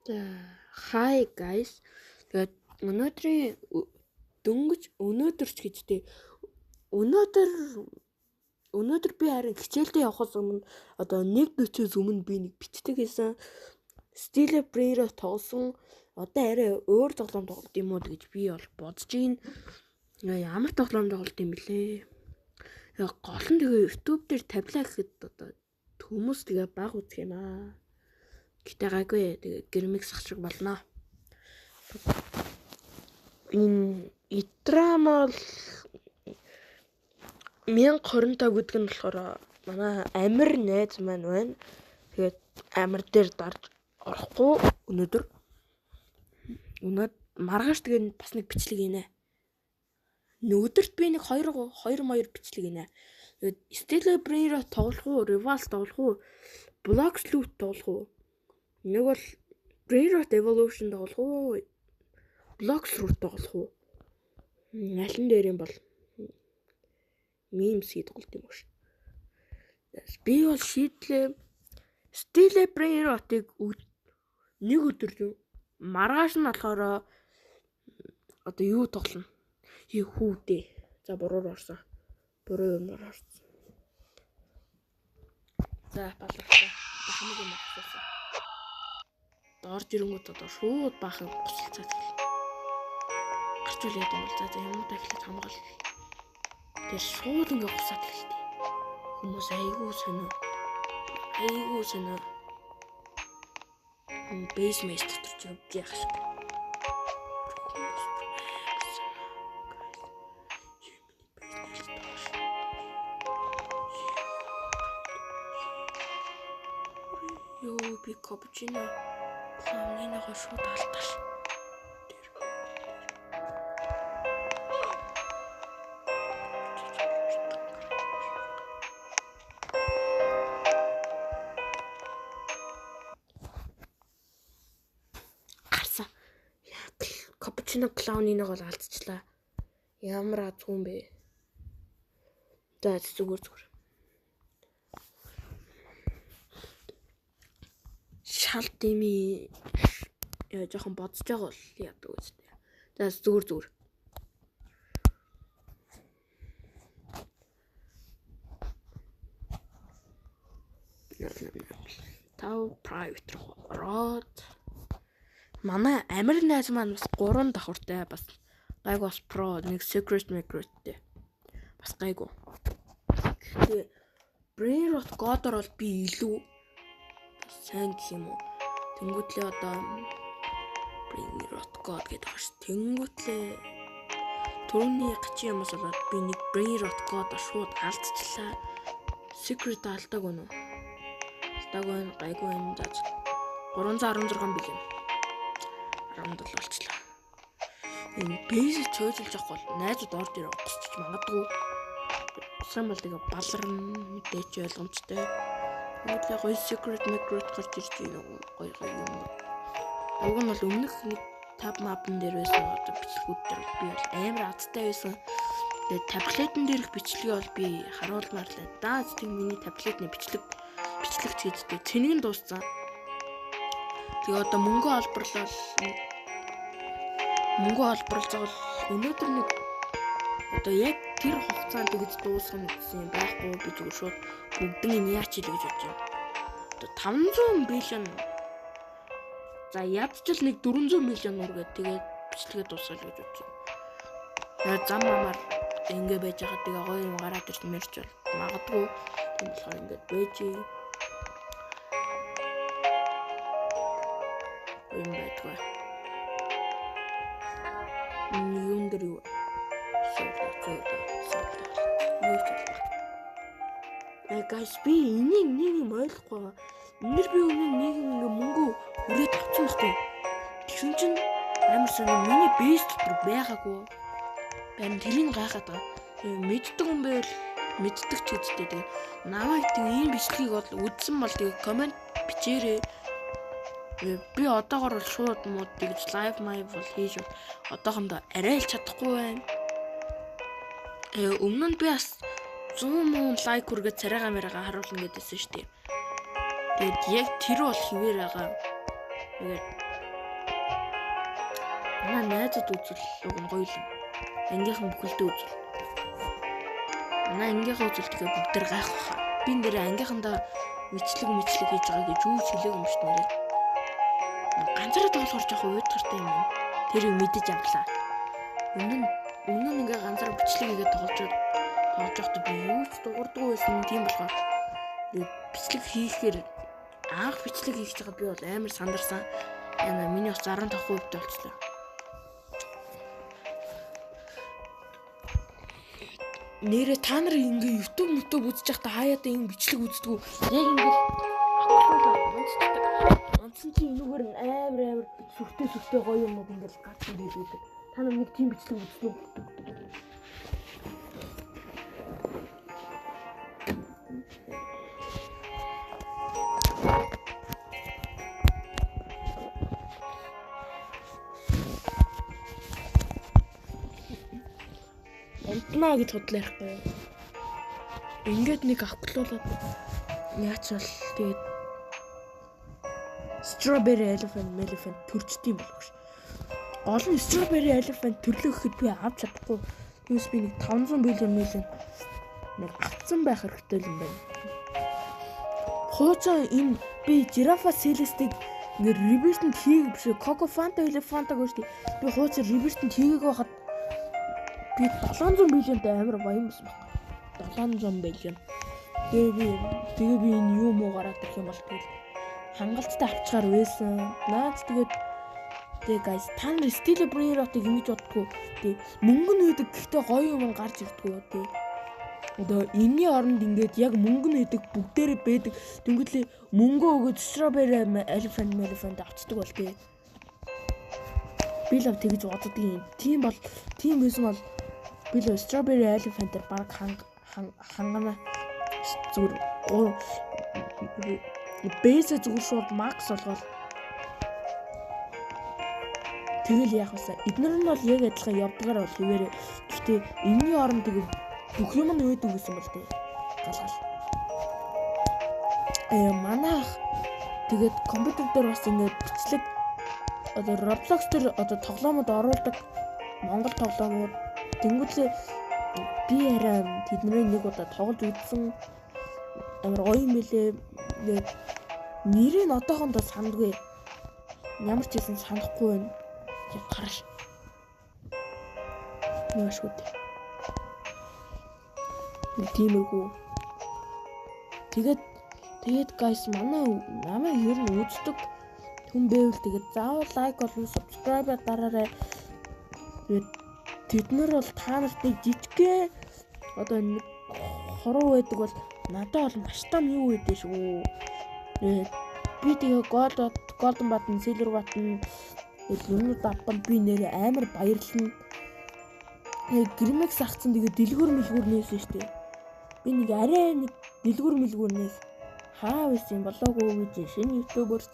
Hi guys. Тэгээд өнөөдрийн дөнгөж өнөөдөр ч гэжтэй. Өнөөдөр би харин хичээлдээ явахаас өмнө одоо 1:40-ээс өмнө би нэг бичдэг гэсэн. Stile Brero тоглосон. Одоо арай өөр тоглоом тоглолт юм уу гэж би бол бодож байна. Ямар тоглоом тоглолт юм бэлээ. Гол нь тэгээ YouTube дээр тавилаа гэхэд одоо хүмүүс тэгээ баг үзэх юм аа. Гэтэ гайгүй тэгээ гэрмикс ах шиг болно. Энэ Итрамал 1025 гэдэг нь болохоор манай амир найз маань байна. Тэгээд амир дээр дарж орохгүй өнөөдөр. Маргааш тэгээд бас нэг бичлэгийнэ. Өдөрт би нэг 2 моёр бичлэгийнэ. Тэгээд Stile Brero тоглох уу, Reverse тоглох уу, Blox Loot тоглох уу? Нэг бол Brero Evolution тоглох уу, Blox Loot тоглох уу? Аль нь дээр юм бол memes тоглолт юм шүү. Би бол шийдлээ Stile Brero-ыг нэг өдөр маргааш нь болохоор одоо юу тоглоно? Хүүдээ. За буруур орсон. Буруу юмар орсон. За баларсан. Хамаг юм орсон. Орж ирэнгүүт одоо шууд баахан гусалцаад гэл. Гарч үлээд юм бол за юм дахиад хамгаал. Тэр шууд ингээ гусаад гэлтэй. Хүмүүс айгүй сонио. Бейс мэс дотор ч юм яах шиг. Ёо би капучино ханинага шууд алдаш. Гарсан. Капучино клауниныг бол алдчихлаа. Ямар азгүй юм бэ? За зүгээр. Шал дими жоохон бодож байгаа бол яадаг үстэй. За зүгээр. Тав private роод манай амир найз маань бас 3 давхартай бас гайг бас про нэг secret тэй. Бас гайгүй. Тэгээ Brero God-ор бол би илүү сайн гэх юм уу. Тэнгүүтлээ одоо Brero God гэдэг байна ш. Тэнгүүтлээ түрүүний гачин юмас болоод би нэг Brero God шууд алдчихлаа. Secret алдаг үнэ. Алдаагүй гайгүй юм даа. 316 бил юм. 17 болчихлоо. Энэ бейс чөөжилж авахгүй бол найзууд орж ирэх госч магадгүй. Сайн бол тэгээ баларна мэдээч ойлгомжтой. Үүнтэй гоё secret гарч ирж байна гоё юм. Уг нь бол өмнөх нэг tab map-н дээр байсан одоо бичлэгүүд дээр би бол амар азтай байсан. Тэгээ таблетэн дээрх бичлэгийг бол би харуулмаар лээ. Даа тийм миний таблетны бичлэгч гэдэгтэй цэнийг дууссан. Тэгээ одоо мөнгө олборлол өнөөдөр нэг одоо яг тэр хугацаанд тэгж дуусгах гэсэн байхгүй би зүгээр шууд бүгднийг яач ил гэж бодож байна. Одоо 500 миллион. За ядчил нэг 400 миллион үргээд тэгээд бичлэгээ дуусгал гэж бодож байна. Зам мамаар ингэ байж байгаа тэгээ гоё юм гараад ирж мэрч бол магадгүй тийм болохоор ингэ байж юм байдгаа. Юм дээр юу? Guys би энийг нэг ойлгохгүй. Эндэр би өнөө нэг ингээ мөнгө өрөөд авсан баггүй. Тэгсэн чинь амар сонио миний бейс дотор байгаагүй. Барин тэрийг гайхаад байгаа. Мэддэг юм байвал мэддэг ч үстэй тэгээ. Намайг тийм ийм бичлэгийг бол үзсэн бол тэгээ комент бичээрэй. Би одоогор бол шууд мод тэгж лайв бол хийж одоохондоо арай л чадахгүй байна. Өмнө нь би бас 100,000 лайк хүргээд царайгаа мэрайгаа харуулна гэдээсэн шүү дээ. Тэгээд яг тэр бол хിവэр байгаа. Тэгээд Манай найзад үзэл гоё л. Ангийнхан бүхэлдээ үзэл. Манай ангийнхаа үзэл тэгээ бүгд тэр гайх баха. Би нэрээ ангийнхандаа мичлэг хийж байгаа гэж юу ч хэлээгүй юм шүү нэрээ. Ганцаараа тоглохоор жоох уйдгартай юм байна. Тэрийг мэдэж авлаа. Өмнө нь ингээ ганцаараа бичлэг хийгээд тоглож байхдаа би юу ч дуурдаггүй байсан. Тийм болохоор бичлэг хийхээр анх бичлэг хийж байгаа би бол амар сандарсан. Яна миний бас 15% болчихлоо. Нэрээ та нар ингээ YouTube үзэж байхдаа хаяада юм бичлэг үздэг үү? Яг ингээ онцсон чи энүүгээр нь амар сүртэй гоё юмуд ингээл гарч ирээд байдаг. Та нар нэг тийм бичлэг үздэг үү? Амтнаа гэж бодлоо ярихгүй. Ингээд нэг авклуулаад яач бол тэгээд Strawberry Elephant төрчдөйм болох ш. Гол нь Strawberry Elephant төрлөөхөд би авч чадахгүй. Тэгээс би нэг 500 миллион нэг авцсан байх хэрэгтэй юм байна. Хуучин энэ би Giraffe Celeste-ийг ингээд reverse-д хийх биш. Coco Fanta Elephant-аг шүү дээ. Би хуучин reverse-д хийгээг байхад би 700 миллионтэй амар баян байсан баг. 700 миллион. Тэгээ би энэ юу муу гараад ирэх юм бол тэгэл хангалттай авчгаар байсан. Наад тэгээ guys та нар Steel Brero-ыг ингэж боддгоо. Тэгээ мөнгө нь үүдэг гэхдээ гоё юм гарч ирдгүү тэгээ. Одоо энэний оронд ингээд яг мөнгө нь үүдэг бүгдээрээ байдаг. Тэнгүүтлээ мөнгө өгөөд Strawberry Elephant авчдаг бол тэгээ. Би л тэгж боддог юм. Тийм байсан бол би л Strawberry Elephant-ээр баг хангана зүгээр бэсэ зүгээр шууд макс болгоод тэгэл яах вэ? Эднэр нь бол яг адилхан явдгаар бол хэвээрээ. Гэхдээ энэний оронд тэгээ бүх юм нь өөдөг гэсэн бол тэгээ галгал. Манайх тэгээд компьютер дээр бас ингээд бичлэг одоо Roblox дээр одоо тоглоомод оруулдаг Монгол тоглоомууд тэнгуүлээ би арай тэдний нэг удаа тоглож үзсэн амар гоё юм билээ. Тэгээд нэрийг одоохондоо сандгүй. Ямар ч хэлсэн санахгүй байна. Гараш. Яашгүй. Тиймэрхүү. Тэгээд guys намайг ер нь үздэг хүн байвал тэгээд заавал лайк болон subscribe дараарай. Тэд нар бол та нартай жижигхэн одоо нэг хоруу байдаг бол надад бол маш том юу гэдэг шүү. Би тэгээ golden button, silver button юмнууд авсан би нэр амар баярлна. Гэрмэкс ахсан тэгээ дэлгүүр нээсэн штэ. Би нэг арай нэг дэлгүүр нээс хаа байсан болоогүй гэж шинэ ютуберс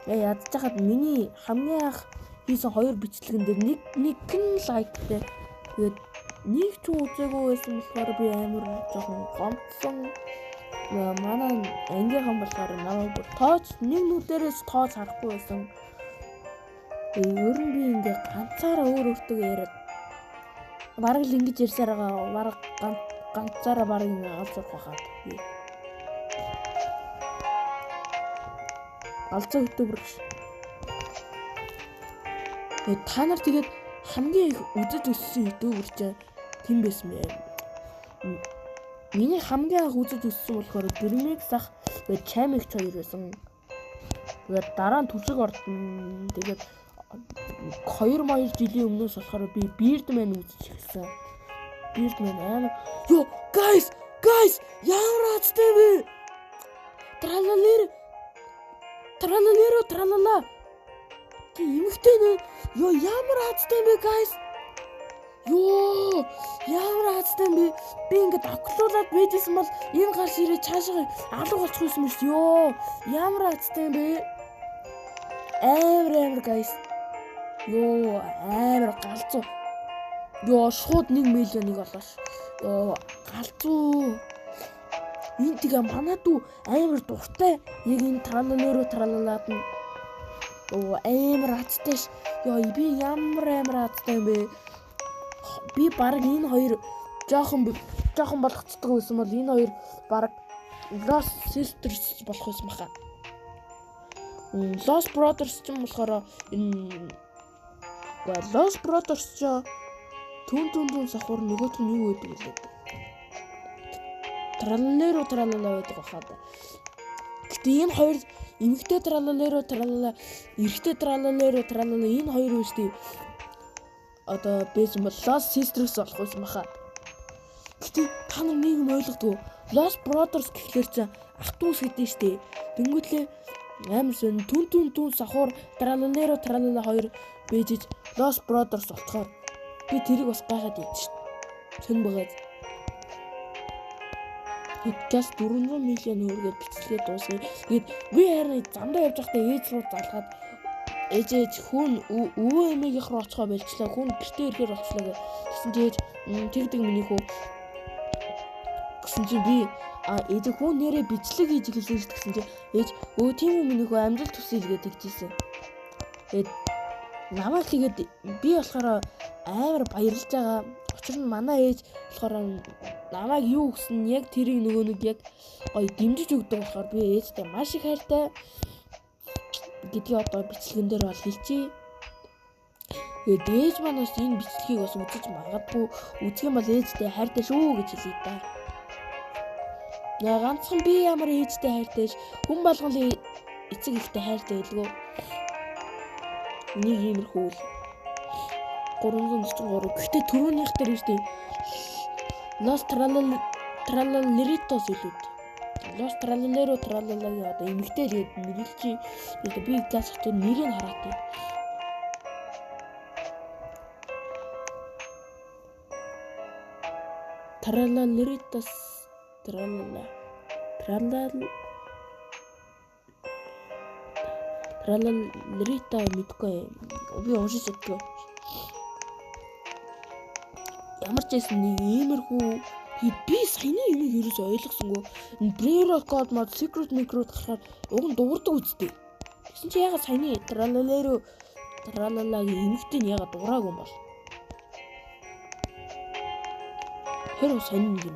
ядж хахад миний хамгийн анх хийсэн 2 бичлэгэн дээр нэг лайктай. Тэгээд нэг ч үзээгүй байсан болохоор би амар жоохон гомдсон. Манай ангийнхан болохоор намайг бүр тооч нэг нүдэрээс тооч харахгүй байсан. Ер нь би ингээ ганцаараа өөртөө яриад бараг л ингэж ярьсаар байгаа. Бараг ганцаараа бараг ингээ олж сурах байхад би алцаа ютубер гэж. Та нар тэгээд хамгийн их үзэж өссөн ютубер ч тийм байсан бэ. Миний хамгийн анх үзэж өссөн болохоор Гэрмэкс ах Чамигч 2 байсан. Тэгээд дараа нь төсөг ордон. Тэгээд 2 жилийн өмнөөс болохоор би Beardman үзэж эхэлсэн. Beardman амар. Yo guys ямар азтай вэ? Тралала. Имэгтэй нэ. Yo ямар азтай бэ guys? Yo ямар азтай бэ? Би ингээд авклуулаад байжсэн бол энэ гарч ирээ цаашаа алга болчихсон юм шүү. Yo ямар азтай бэ? Амар guys. Yo амар галзуу. Yo шууд 1 миллионыг олоош. Yo галзуу. Энэ тэгээ манай дүү амар дуртай. Яг энэ тралалаад нь Амар азтай ш. Яа би ямар азтай юм бэ? Би баг энэ хоёр жоохон болгоцдог байсан бол энэ хоёр баг Lost Sisters болох байсан баха. Lost Brothers ч юм болохоор энэ Lost Brothers ч түн сахур нөгөөх нь юу гэдэг лээ. Тралалаа байдаг баха. Гэтэ энэ хоёр эмэгтэй тралалаа эрэгтэй тралалаа энэ хоёр үстэй одоо бэжим бол Lost Sisters болох байсан баха. Гэтэ та нар нэг юм ойлгохгүй. Lost Brothers гэхлээр чи ах дүүс гэдэг штэ. Тэнгүүтлээ амар сон түн сахур тралалаа хоёр бэжиж Lost Brothers болцохоор би тэрийг бас гайхаад байд штэ. Хэн байгаад Just 400 million хөргээд бичлэгээ дуусгая. Тэгээд би харин замдаа явж байхдаа ээж руу залгаад ээж хүн өвөө эмээгийнх рүү очихоо болчлаа. Хүн гэртээ ирэхээр болчлаа гэсэн чи ээж тэгдэг миний хүү гэсэн чи би ээж хүн нэрээ бичлэг хийж эхэлсэн шүү гэсэн чи ээж тийм үү миний хүү амжилт хүсье гэдэг тэгжсэн. Тэгээд намайг тэгээд би болохоор амар баярлж байгаа. Учир нь манай ээж болохоор намайг юу гэсэн яг тэрийг нөгөө нэг яг гоё дэмжиж өгдөг болохоор би ээжтэй маш их хайртай гэдгийг одоо бичлэгэн дээр бол хэлчихье. Тэгээд ээж манаас энэ бичлэгийг бас үзэж магадгүй үзэх юм бол ээжтэй хайртай шүү гэж хэлье та. Яа ганцхан би ямар ээжтэй хайртай хүн болгоны эцэг ихтэй хайртай байлгүй. Нэг иймэрхүү 343. Гэхдээ түрүүнийх дээр үстэй Lost Trallaleritos илүүд. Lost Trallalero одоо эмэгтэй гээд нэрлэлчи. Би газ хотын нэрийг хараад. Trallaleritos Trallaleritos мэдгүй. Би уншиж чаддаг. Ямар ч байсан нэг иймэрхүү би саяны юм ерөөсөй ойлгосонгүй. Braille code мод secret micro гарахаар уг нь дуурдаг үстэй. Тэгсэн чи ягаад саяны тралалагийн эмэгтэй нь ягаад дуураагүй юм бол? Хэрвээ саяны юм